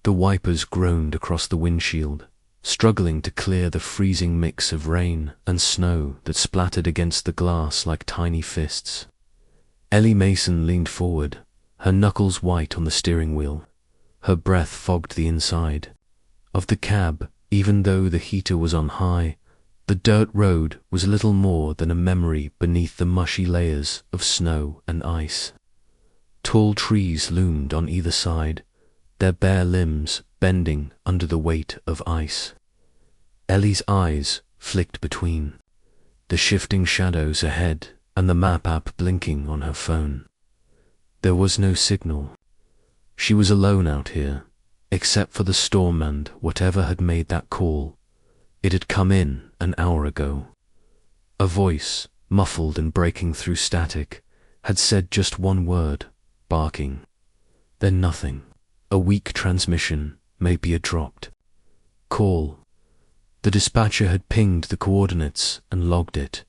The wipers groaned across the windshield, struggling to clear the freezing mix of rain and snow that splattered against the glass like tiny fists. Ellie Mason leaned forward, her knuckles white on the steering wheel. Her breath fogged the inside of the cab. Even though the heater was on high, the dirt road was little more than a memory beneath the mushy layers of snow and ice. Tall trees loomed on either side, their bare limbs bending under the weight of ice. Ellie's eyes flicked between the shifting shadows ahead and the map app blinking on her phone. There was no signal. She was alone out here, except for the storm and whatever had made that call. It had come in an hour ago. A voice, muffled and breaking through static, had said just one word, barking. Then nothing. A weak transmission, maybe a dropped call. The dispatcher had pinged the coordinates and logged it,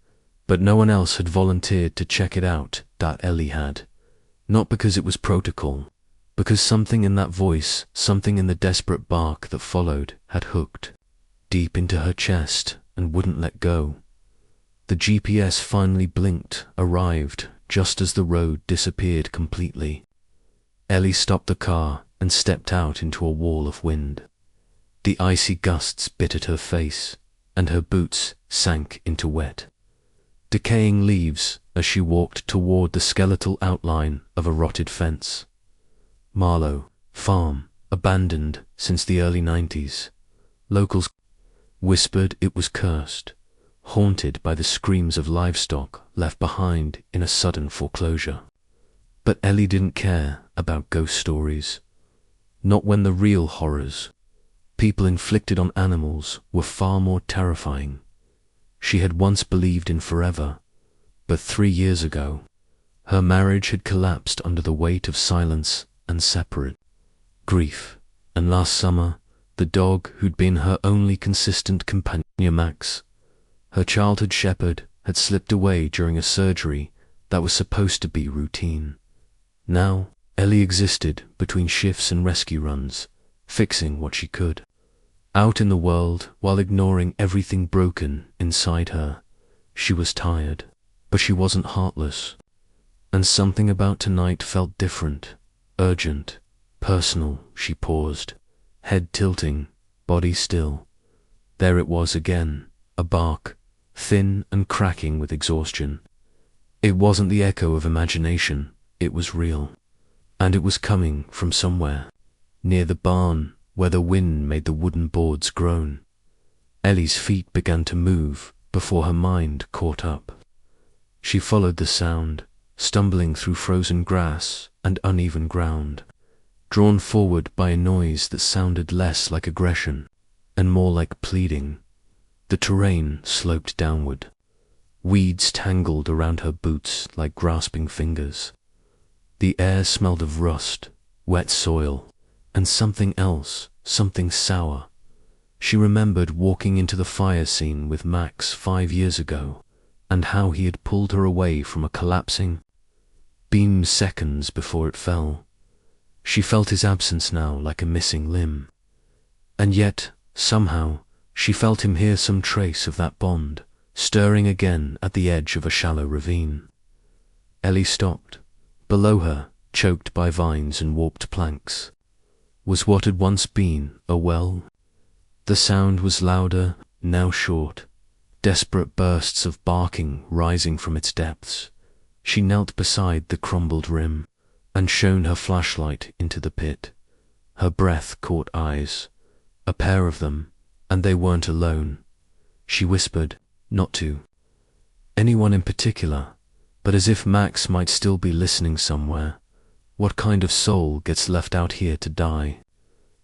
but no one else had volunteered to check it out that Ellie had. Not because it was protocol, because something in that voice, something in the desperate bark that followed, had hooked deep into her chest and wouldn't let go. The GPS finally blinked, arrived, just as the road disappeared completely. Ellie stopped the car and stepped out into a wall of wind. The icy gusts bit at her face, and her boots sank into wet, decaying leaves as she walked toward the skeletal outline of a rotted fence. Marlow Farm, abandoned since the early 90s. Locals whispered it was cursed, haunted by the screams of livestock left behind in a sudden foreclosure. But Ellie didn't care about ghost stories. Not when the real horrors, people inflicted on animals, were far more terrifying. She had once believed in forever, but 3 years ago, her marriage had collapsed under the weight of silence and separate grief. And last summer, the dog who'd been her only consistent companion, Max, her childhood shepherd, had slipped away during a surgery that was supposed to be routine. Now, Ellie existed between shifts and rescue runs, fixing what she could. Out in the world, while ignoring everything broken inside her, she was tired, but she wasn't heartless. And something about tonight felt different, urgent, personal. She paused, head tilting, body still. There it was again, a bark, thin and cracking with exhaustion. It wasn't the echo of imagination, it was real. And it was coming from somewhere, near the barn where the wind made the wooden boards groan. Ellie's feet began to move before her mind caught up. She followed the sound, stumbling through frozen grass and uneven ground, drawn forward by a noise that sounded less like aggression and more like pleading. The terrain sloped downward. Weeds tangled around her boots like grasping fingers. The air smelled of rust, wet soil, and something else, something sour. She remembered walking into the fire scene with Max 5 years ago, and how he had pulled her away from a collapsing beam seconds before it fell. She felt his absence now like a missing limb. And yet, somehow, she felt him hear some trace of that bond, stirring again at the edge of a shallow ravine. Ellie stopped. Below her, choked by vines and warped planks, was what had once been a well. The sound was louder, now short, desperate bursts of barking rising from its depths. She knelt beside the crumbled rim and shone her flashlight into the pit. Her breath caught eyes, a pair of them, and they weren't alone. She whispered, not to anyone in particular, but as if Max might still be listening somewhere. What kind of soul gets left out here to die?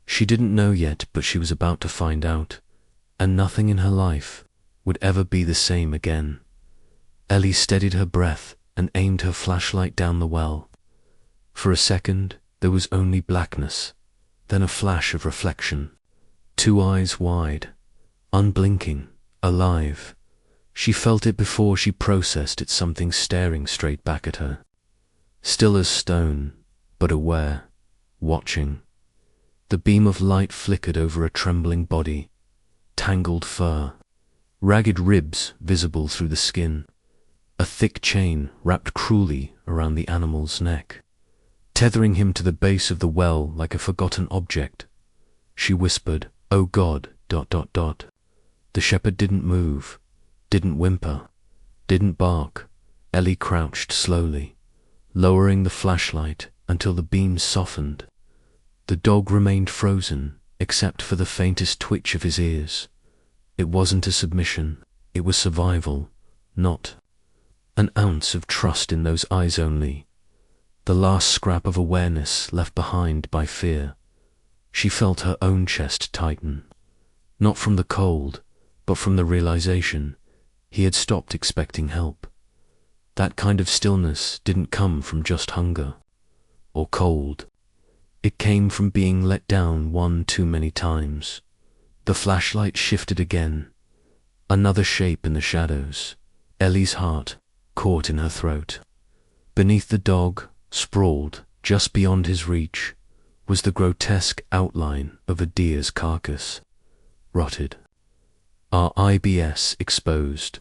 She didn't know yet, but she was about to find out, and nothing in her life would ever be the same again. Ellie steadied her breath and aimed her flashlight down the well. For a second, there was only blackness, then a flash of reflection. 2 eyes wide, unblinking, alive. She felt it before she processed it, something staring straight back at her. Still as stone, but aware, watching. The beam of light flickered over a trembling body, tangled fur, ragged ribs visible through the skin, a thick chain wrapped cruelly around the animal's neck, tethering him to the base of the well like a forgotten object. She whispered, "Oh God, ... The shepherd didn't move, didn't whimper, didn't bark. Ellie crouched slowly, lowering the flashlight until the beam softened. The dog remained frozen, except for the faintest twitch of his ears. It wasn't a submission, it was survival, not an ounce of trust in those eyes only, the last scrap of awareness left behind by fear. She felt her own chest tighten, not from the cold, but from the realization he had stopped expecting help. That kind of stillness didn't come from just hunger or cold. It came from being let down one too many times. The flashlight shifted again. Another shape in the shadows. Ellie's heart caught in her throat. Beneath the dog, sprawled just beyond his reach, was the grotesque outline of a deer's carcass, rotted. Our IBS exposed.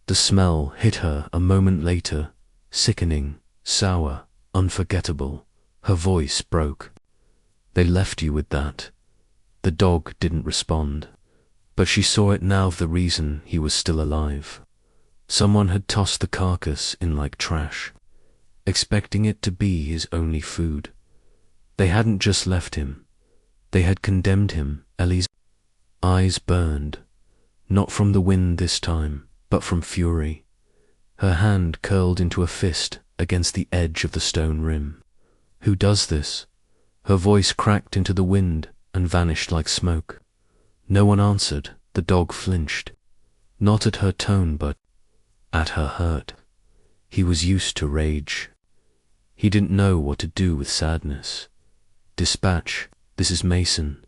The smell hit her a moment later, sickening, sour, unforgettable. Her voice broke. "They left you with that." The dog didn't respond, but she saw it now, the reason he was still alive. Someone had tossed the carcass in like trash, expecting it to be his only food. They hadn't just left him, they had condemned him. Ellie's eyes burned, not from the wind this time, but from fury. Her hand curled into a fist against the edge of the stone rim. "Who does this?" Her voice cracked into the wind and vanished like smoke. No one answered. The dog flinched, not at her tone but at her hurt. He was used to rage. He didn't know what to do with sadness. "Dispatch, this is Mason.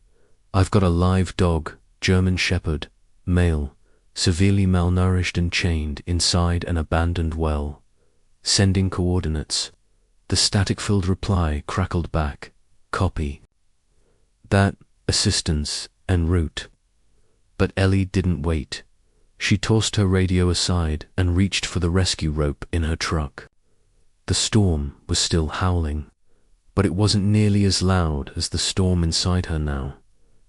I've got a live dog, German Shepherd, male, severely malnourished and chained inside an abandoned well. Sending coordinates." The static-filled reply crackled back. "Copy that, assistance en route." But Ellie didn't wait. She tossed her radio aside and reached for the rescue rope in her truck. The storm was still howling, but it wasn't nearly as loud as the storm inside her now.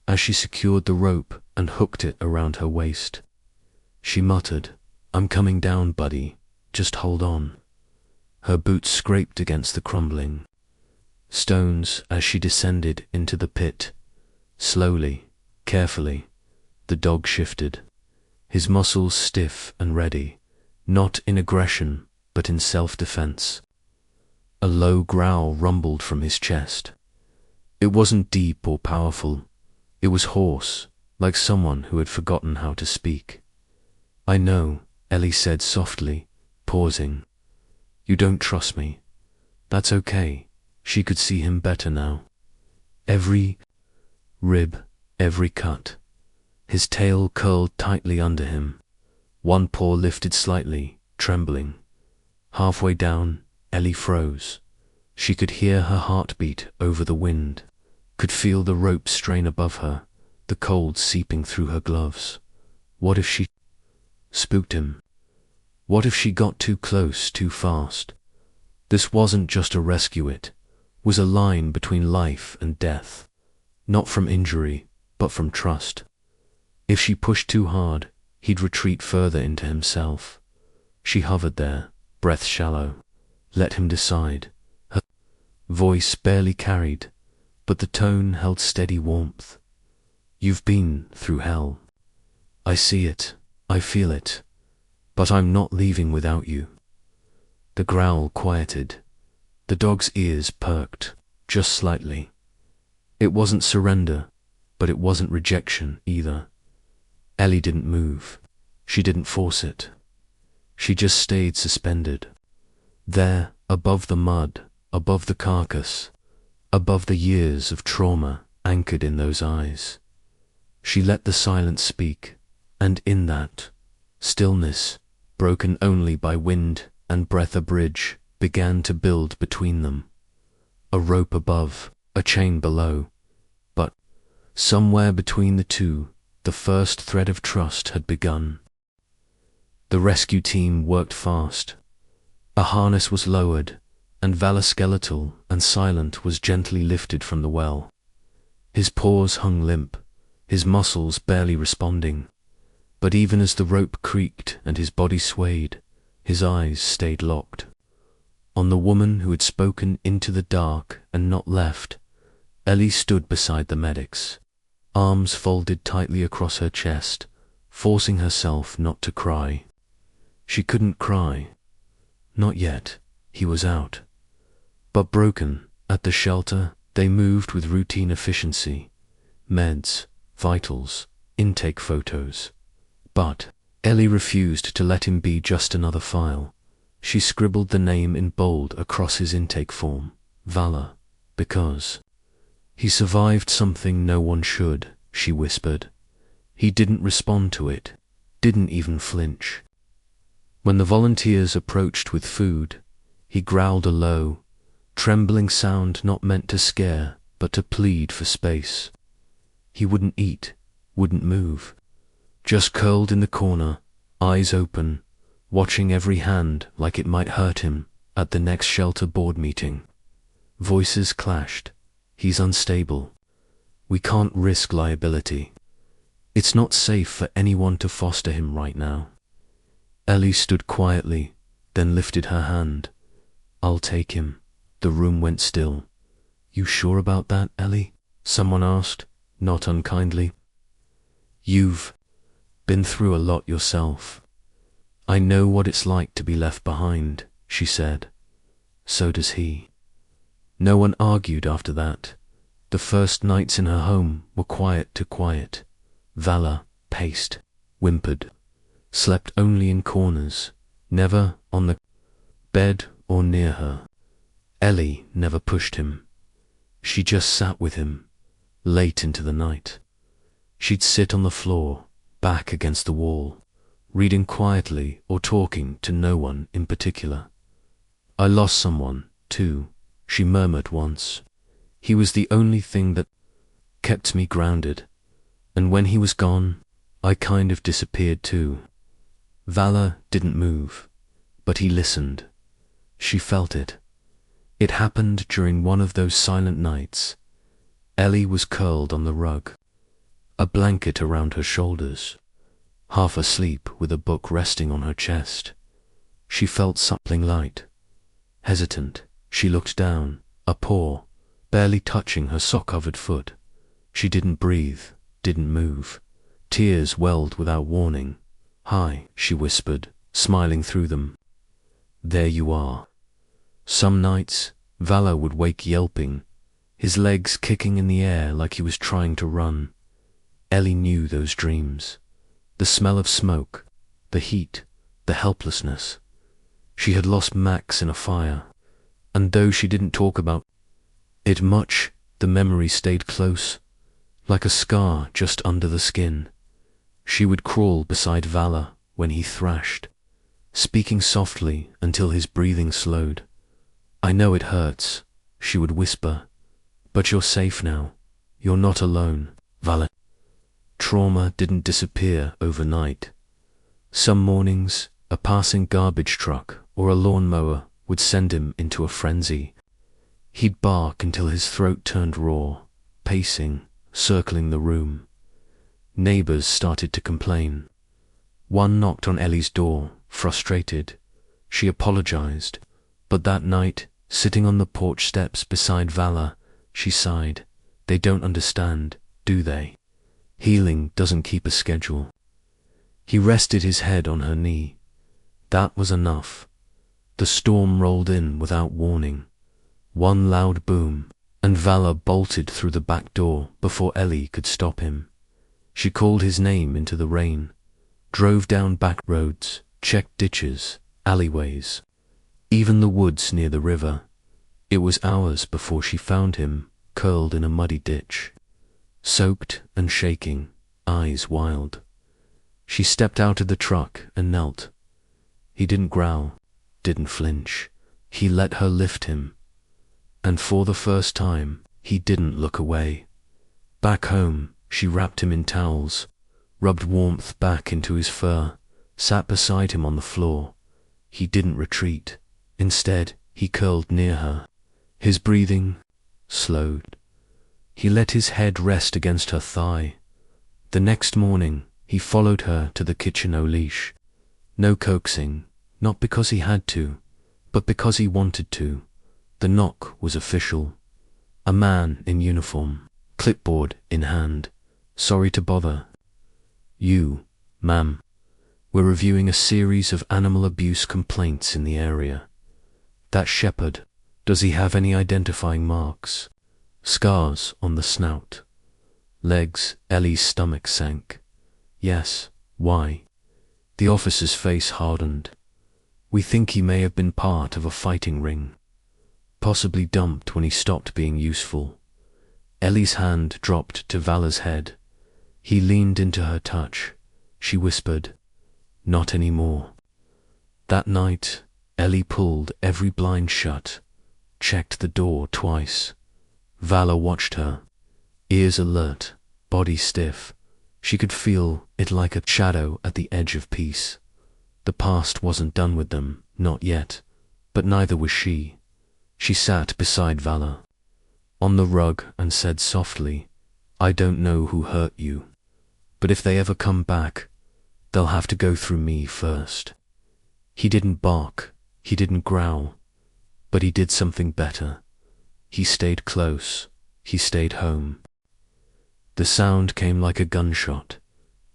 As she secured the rope and hooked it around her waist, she muttered, "I'm coming down, buddy. Just hold on." Her boots scraped against the crumbling stones as she descended into the pit. Slowly, carefully, the dog shifted, his muscles stiff and ready, not in aggression, but in self-defense. A low growl rumbled from his chest. It wasn't deep or powerful. It was hoarse, like someone who had forgotten how to speak. "I know," Ellie said softly, pausing. "You don't trust me. That's okay." She could see him better now. Every rib, every cut. His tail curled tightly under him. One paw lifted slightly, trembling. Halfway down, Ellie froze. She could hear her heartbeat over the wind, could feel the rope strain above her, the cold seeping through her gloves. What if she spooked him? What if she got too close too fast? This wasn't just a rescue, it was a line between life and death, not from injury, but from trust. If she pushed too hard, he'd retreat further into himself. She hovered there, breath shallow. Let him decide. Her voice barely carried, but the tone held steady warmth. "You've been through hell. I see it, I feel it, but I'm not leaving without you." The growl quieted. The dog's ears perked, just slightly. It wasn't surrender, but it wasn't rejection either. Ellie didn't move. She didn't force it. She just stayed suspended. There, above the mud, above the carcass, above the years of trauma anchored in those eyes. She let the silence speak, and in that stillness, broken only by wind and breath, a bridge began to build between them. A rope above, a chain below, but Somewhere between the two, the first thread of trust had begun. The rescue team worked fast. A harness was lowered, and Vala, skeletal and silent, was gently lifted from the well. His paws hung limp, his muscles barely responding. But even as the rope creaked and his body swayed, his eyes stayed locked. On the woman who had spoken into the dark and not left, Ellie stood beside the medics, arms folded tightly across her chest, forcing herself not to cry. She couldn't cry. Not yet. He was out. But broken, at the shelter, they moved with routine efficiency. Meds, vitals, intake photos. But Ellie refused to let him be just another file. She scribbled the name in bold across his intake form, Vala, because he survived something no one should, she whispered. He didn't respond to it, didn't even flinch. When the volunteers approached with food, he growled a low, trembling sound not meant to scare, but to plead for space. He wouldn't eat, wouldn't move, just curled in the corner, eyes open, watching every hand like it might hurt him at the next shelter board meeting. Voices clashed. He's unstable. We can't risk liability. It's not safe for anyone to foster him right now. Ellie stood quietly, then lifted her hand. I'll take him. The room went still. You sure about that, Ellie? Someone asked, not unkindly. You've been through a lot yourself. I know what it's like to be left behind, she said. So does he. No one argued after that. The first nights in her home were quiet to quiet. Vala paced, whimpered, slept only in corners, never on the bed or near her. Ellie never pushed him. She just sat with him, late into the night. She'd sit on the floor, back against the wall, reading quietly or talking to no one in particular. I lost someone, too, she murmured once. He was the only thing that kept me grounded, and when he was gone, I kind of disappeared too. Vala didn't move, but he listened. She felt it. It happened during one of those silent nights. Ellie was curled on the rug, a blanket around her shoulders, half asleep with a book resting on her chest. She felt something light. Hesitant, she looked down, a paw, barely touching her sock-covered foot. She didn't breathe, didn't move. Tears welled without warning. Hi, she whispered, smiling through them. There you are. Some nights, Vala would wake yelping, his legs kicking in the air like he was trying to run. Ellie knew those dreams. The smell of smoke, the heat, the helplessness. She had lost Max in a fire, and though she didn't talk about it much, the memory stayed close, like a scar just under the skin. She would crawl beside Vala when he thrashed, speaking softly until his breathing slowed. I know it hurts, she would whisper, but you're safe now. You're not alone, Vala. Trauma didn't disappear overnight. Some mornings, a passing garbage truck or a lawnmower would send him into a frenzy. He'd bark until his throat turned raw, pacing, circling the room. Neighbors started to complain. One knocked on Ellie's door, frustrated. She apologized, but that night, sitting on the porch steps beside Vala, she sighed. They don't understand, do they? Healing doesn't keep a schedule. He rested his head on her knee. That was enough. The storm rolled in without warning. One loud boom, and Vala bolted through the back door before Ellie could stop him. She called his name into the rain, drove down back roads, checked ditches, alleyways, even the woods near the river. It was hours before she found him, curled in a muddy ditch, soaked and shaking, eyes wild. She stepped out of the truck and knelt. He didn't growl, didn't flinch. He let her lift him. And for the first time, he didn't look away. Back home, she wrapped him in towels, rubbed warmth back into his fur, sat beside him on the floor. He didn't retreat. Instead, he curled near her. His breathing slowed. He let his head rest against her thigh. The next morning, he followed her to the kitchen leash. No coaxing, not because he had to, but because he wanted to. The knock was official. A man in uniform, clipboard in hand. Sorry to bother. You, ma'am. We're reviewing a series of animal abuse complaints in the area. That shepherd, does he have any identifying marks? Scars on the snout. Legs, Ellie's stomach sank. Yes, why? The officer's face hardened. We think he may have been part of a fighting ring. Possibly dumped when he stopped being useful. Ellie's hand dropped to Vala's head. He leaned into her touch. She whispered, "Not anymore." That night, Ellie pulled every blind shut, checked the door twice. Vala watched her, ears alert, body stiff. She could feel it like a shadow at the edge of peace. The past wasn't done with them, not yet, but neither was she. She sat beside Vala, on the rug, and said softly, "I don't know who hurt you, but if they ever come back, they'll have to go through me first." He didn't bark, he didn't growl, but he did something better. He stayed close, he stayed home. The sound came like a gunshot.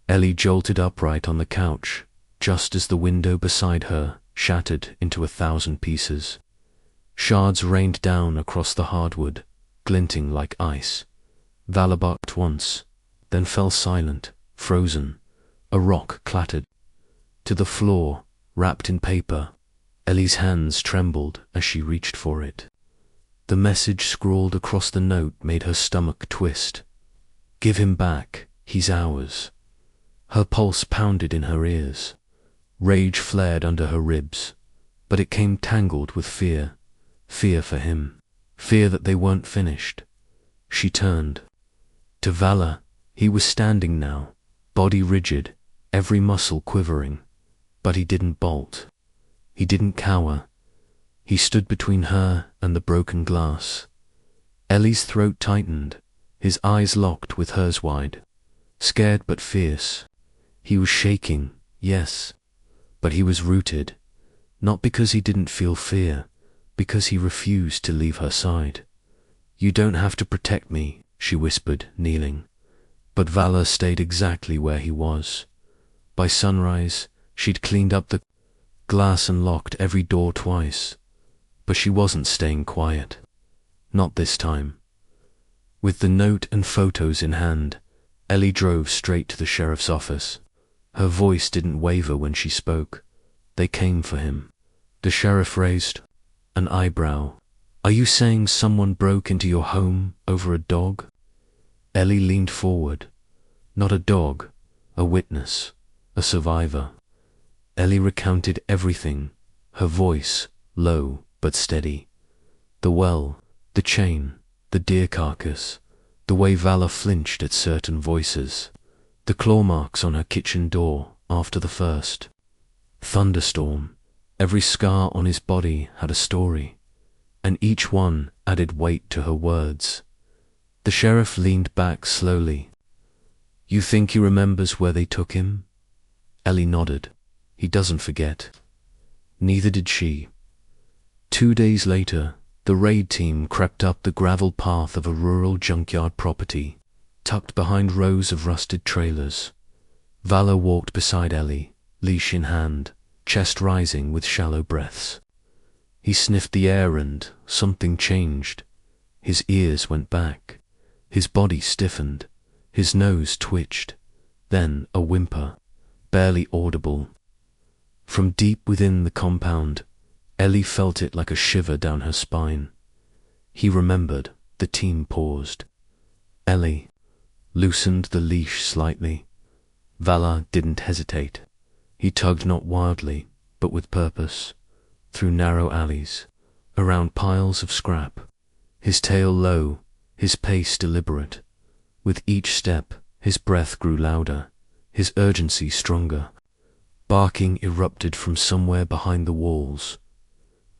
Ellie jolted upright on the couch, just as the window beside her shattered into 1,000 pieces. Shards rained down across the hardwood, glinting like ice. Vala barked once, then fell silent, frozen. A rock clattered to the floor, wrapped in paper. Ellie's hands trembled as she reached for it. The message scrawled across the note made her stomach twist. "Give him back, he's ours." Her pulse pounded in her ears. Rage flared under her ribs, but it came tangled with fear. Fear for him. Fear that they weren't finished. She turned. To Vala, he was standing now, body rigid, every muscle quivering. But he didn't bolt. He didn't cower. He stood between her and the broken glass. Ellie's throat tightened, his eyes locked with hers wide. Scared but fierce. He was shaking, yes, but he was rooted. Not because he didn't feel fear, because he refused to leave her side. "You don't have to protect me," she whispered, kneeling. But Vala stayed exactly where he was. By sunrise, she'd cleaned up the glass and locked every door twice. But she wasn't staying quiet. Not this time. With the note and photos in hand, Ellie drove straight to the sheriff's office. Her voice didn't waver when she spoke. They came for him. The sheriff raised an eyebrow. "Are you saying someone broke into your home over a dog?" Ellie leaned forward. Not a dog, a witness, a survivor. Ellie recounted everything, her voice low but steady. The well, the chain, the deer carcass, the way Vala flinched at certain voices, the claw marks on her kitchen door after the first thunderstorm. Every scar on his body had a story, and each one added weight to her words. The sheriff leaned back slowly. "You think he remembers where they took him?" Ellie nodded. "He doesn't forget." Neither did she. 2 days later, the raid team crept up the gravel path of a rural junkyard property, tucked behind rows of rusted trailers. Vala walked beside Ellie, leash in hand, chest rising with shallow breaths. He sniffed the air and something changed. His ears went back. His body stiffened. His nose twitched. Then a whimper, barely audible. From deep within the compound, Ellie felt it like a shiver down her spine. He remembered. The team paused. Ellie loosened the leash slightly. Vala didn't hesitate. He tugged not wildly, but with purpose, through narrow alleys, around piles of scrap, his tail low, his pace deliberate. With each step, his breath grew louder, his urgency stronger. Barking erupted from somewhere behind the walls.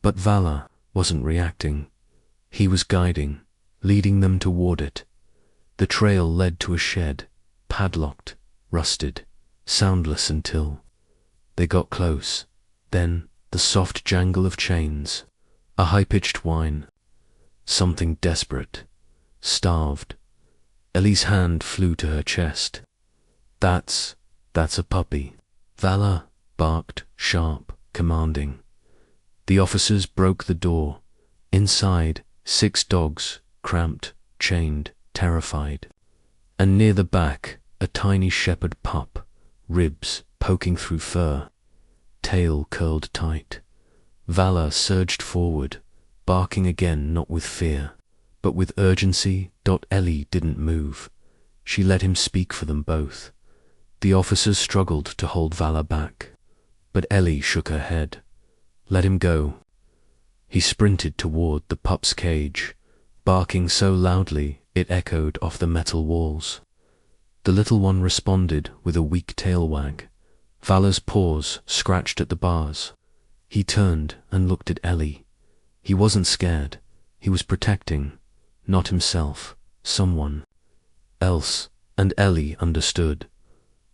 But Vala wasn't reacting. He was guiding, leading them toward it. The trail led to a shed, padlocked, rusted, soundless until they got close. Then the soft jangle of chains, a high-pitched whine. Something desperate, starved. Ellie's hand flew to her chest. That's a puppy. Vala barked, sharp, commanding. The officers broke the door. Inside, 6 dogs, cramped, chained, terrified. And near the back, a tiny shepherd pup, ribs poking through fur, tail curled tight. Vala surged forward, barking again, not with fear, but with urgency. Ellie didn't move. She let him speak for them both. The officers struggled to hold Vala back, but Ellie shook her head. Let him go. He sprinted toward the pup's cage, barking so loudly it echoed off the metal walls. The little one responded with a weak tail wag. Vala's paws scratched at the bars. He turned and looked at Ellie. He wasn't scared. He was protecting, not himself, someone else, and Ellie understood.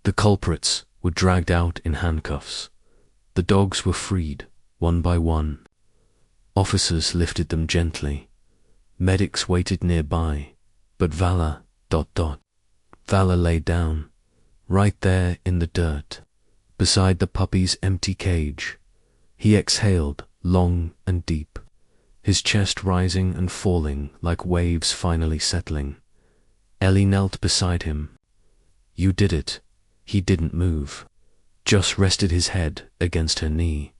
The culprits were dragged out in handcuffs. The dogs were freed, one by one. Officers lifted them gently. Medics waited nearby, but Vala... Vala lay down, right there in the dirt, beside the puppy's empty cage. He exhaled long and deep, his chest rising and falling like waves finally settling. Ellie knelt beside him. You did it. He didn't move, just rested his head against her knee.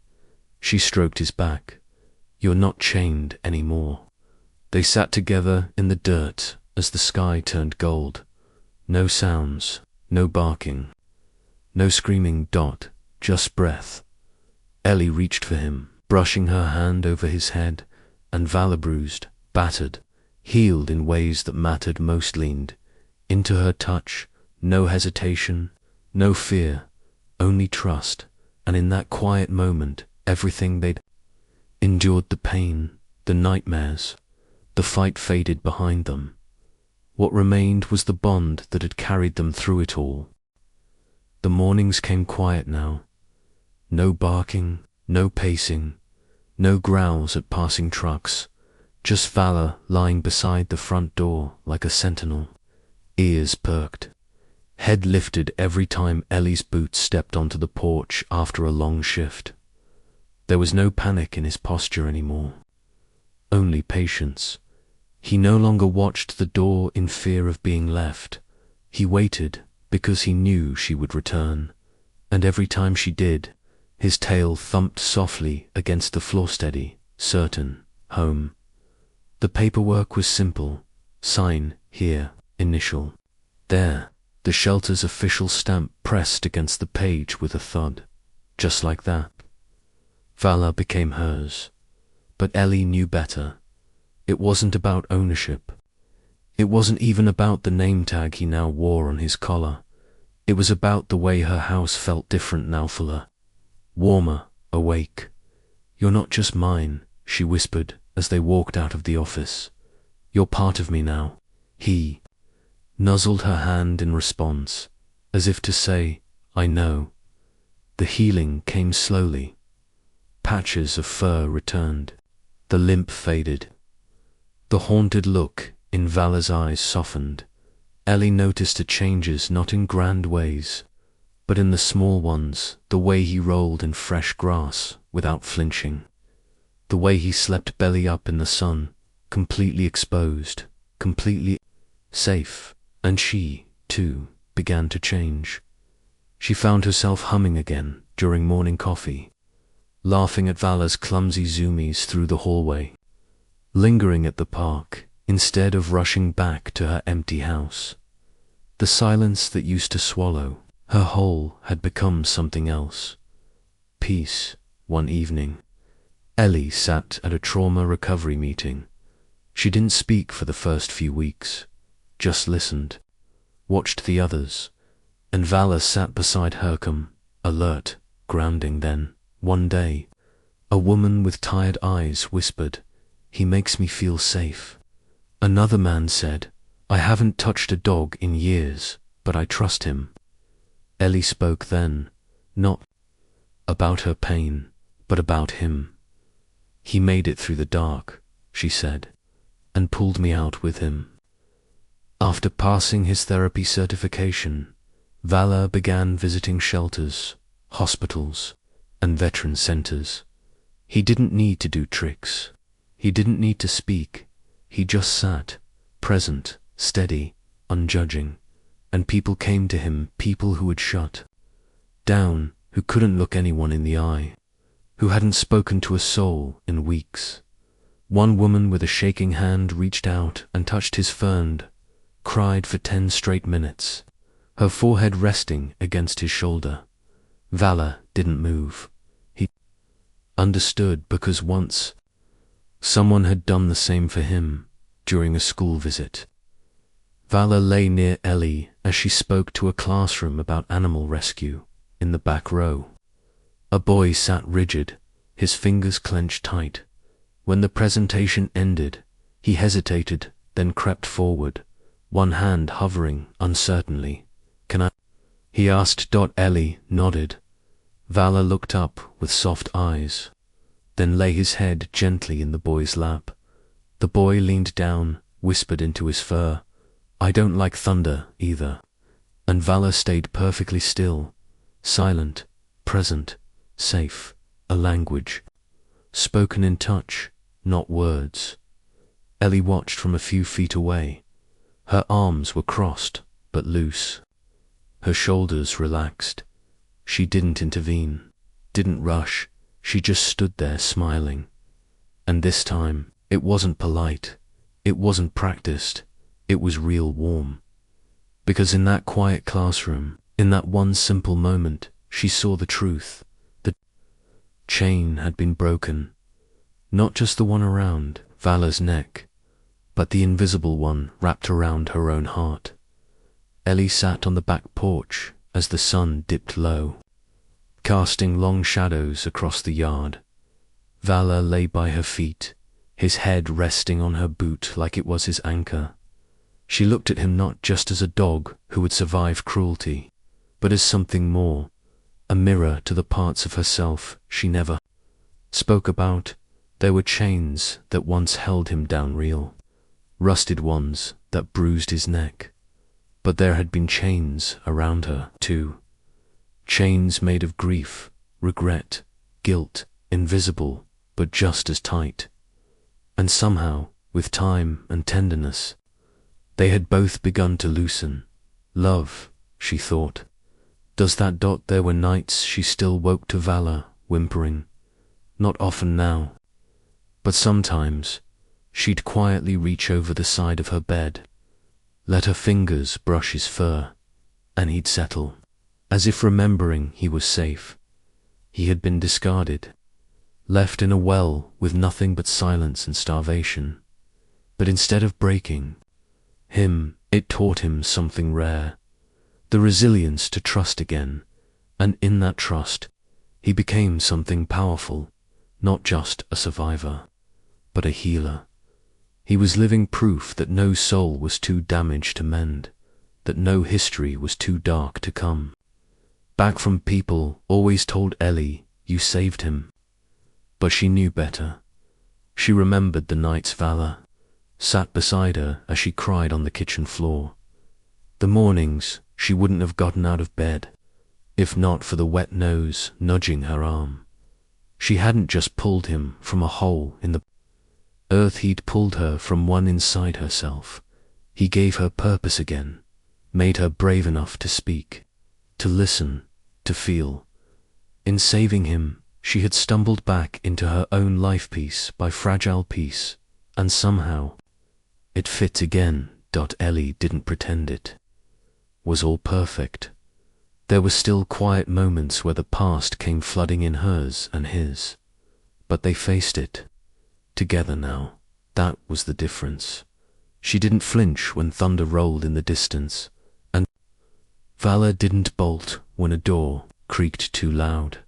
She stroked his back. You're not chained anymore. They sat together in the dirt as the sky turned gold. No sounds, no barking, no screaming. Just breath. Ellie reached for him, brushing her hand over his head, and Vala, bruised, battered, healed in ways that mattered most, leaned into her touch. No hesitation, no fear, only trust. And in that quiet moment, everything they'd endured, the pain, the nightmares, the fight, faded behind them. What remained was the bond that had carried them through it all. The mornings came quiet now. No barking, no pacing, no growls at passing trucks. Just Vala lying beside the front door like a sentinel, ears perked, head lifted every time Ellie's boots stepped onto the porch after a long shift. There was no panic in his posture anymore, only patience. He no longer watched the door in fear of being left. He waited because he knew she would return, and every time she did, his tail thumped softly against the floor, steady, certain, home. The paperwork was simple. Sign here, initial there. The shelter's official stamp pressed against the page with a thud. Just like that. Vala became hers. But Ellie knew better. It wasn't about ownership. It wasn't even about the name tag he now wore on his collar. It was about the way her house felt different now, fuller, warmer, awake. You're not just mine, she whispered as they walked out of the office. You're part of me now. He nuzzled her hand in response, as if to say, I know. The healing came slowly. Patches of fur returned. The limp faded. The haunted look in Vala's eyes softened. Ellie noticed the changes, not in grand ways, but in the small ones, the way he rolled in fresh grass without flinching, the way he slept belly up in the sun, completely exposed, completely safe. And she, too, began to change. She found herself humming again during morning coffee, laughing at Vala's clumsy zoomies through the hallway, lingering at the park instead of rushing back to her empty house. The silence that used to swallow her whole had become something else. Peace. One evening, Ellie sat at a trauma recovery meeting. She didn't speak for the first few weeks, just listened. watched the others, and Vala sat beside Hercom, alert, grounding. Then, one day, a woman with tired eyes whispered, "He makes me feel safe." Another man said, "I haven't touched a dog in years, but I trust him." Ellie spoke then, not about her pain, but about him. "He made it through the dark," she said, "and pulled me out with him." After passing his therapy certification, Vala began visiting shelters, hospitals, and veteran centers. He didn't need to do tricks. He didn't need to speak. He just sat, present, steady, unjudging, and people came to him, people who had shut down, who couldn't look anyone in the eye, who hadn't spoken to a soul in weeks. One woman with a shaking hand reached out and touched his friend, cried for 10 straight minutes, her forehead resting against his shoulder. Vala didn't move. He understood because once someone had done the same for him during a school visit. Vala lay near Ellie as she spoke to a classroom about animal rescue in the back row. A boy sat rigid, his fingers clenched tight. When the presentation ended, he hesitated, then crept forward, one hand hovering uncertainly. "Can I?" he asked. Ellie nodded. Vala looked up with soft eyes, then lay his head gently in the boy's lap. The boy leaned down, whispered into his fur, "I don't like thunder either." And Vala stayed perfectly still, silent, present, safe, a language spoken in touch, not words. Ellie watched from a few feet away. Her arms were crossed, but loose. Her shoulders relaxed. She didn't intervene, didn't rush. She just stood there smiling. And this time, it wasn't polite. It wasn't practiced. It was real warm. Because in that quiet classroom, in that one simple moment, she saw the truth. The chain had been broken. Not just the one around Vala's neck, but the invisible one wrapped around her own heart. Ellie sat on the back porch as the sun dipped low, casting long shadows across the yard. Vala lay by her feet, his head resting on her boot like it was his anchor. She looked at him not just as a dog who would survive cruelty, but as something more, a mirror to the parts of herself she never spoke about. There were chains that once held him down, real, rusted ones that bruised his neck. But there had been chains around her, too. Chains made of grief, regret, guilt, invisible, but just as tight. And somehow, with time and tenderness, they had both begun to loosen. Love, she thought. Does that? There were nights she still woke to Vala, whimpering. Not often now. But sometimes, she'd quietly reach over the side of her bed, let her fingers brush his fur, and he'd settle, as if remembering he was safe. He had been discarded, left in a well with nothing but silence and starvation. But instead of breaking him, it taught him something rare, the resilience to trust again, and in that trust, he became something powerful, not just a survivor, but a healer. He was living proof that no soul was too damaged to mend, that no history was too dark to come back from. People always told Ellie, "You saved him." But she knew better. She remembered the nights Vala sat beside her as she cried on the kitchen floor. The mornings she wouldn't have gotten out of bed, if not for the wet nose nudging her arm. She hadn't just pulled him from a hole in the earth, he'd pulled her from one inside herself. He gave her purpose again, made her brave enough to speak, to listen, to feel. In saving him, she had stumbled back into her own life piece by fragile piece, and somehow it fit again. Ellie didn't pretend it was all perfect. There were still quiet moments where the past came flooding in hers and his, but they faced it together now. That was the difference. She didn't flinch when thunder rolled in the distance, and Valor didn't bolt when a door creaked too loud.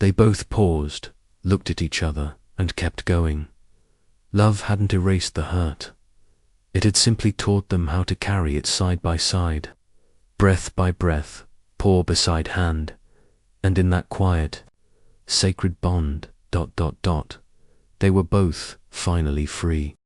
They both paused, looked at each other, and kept going. Love hadn't erased the hurt. It had simply taught them how to carry it side by side, breath by breath, paw beside hand, and in that quiet, sacred bond, they were both finally free.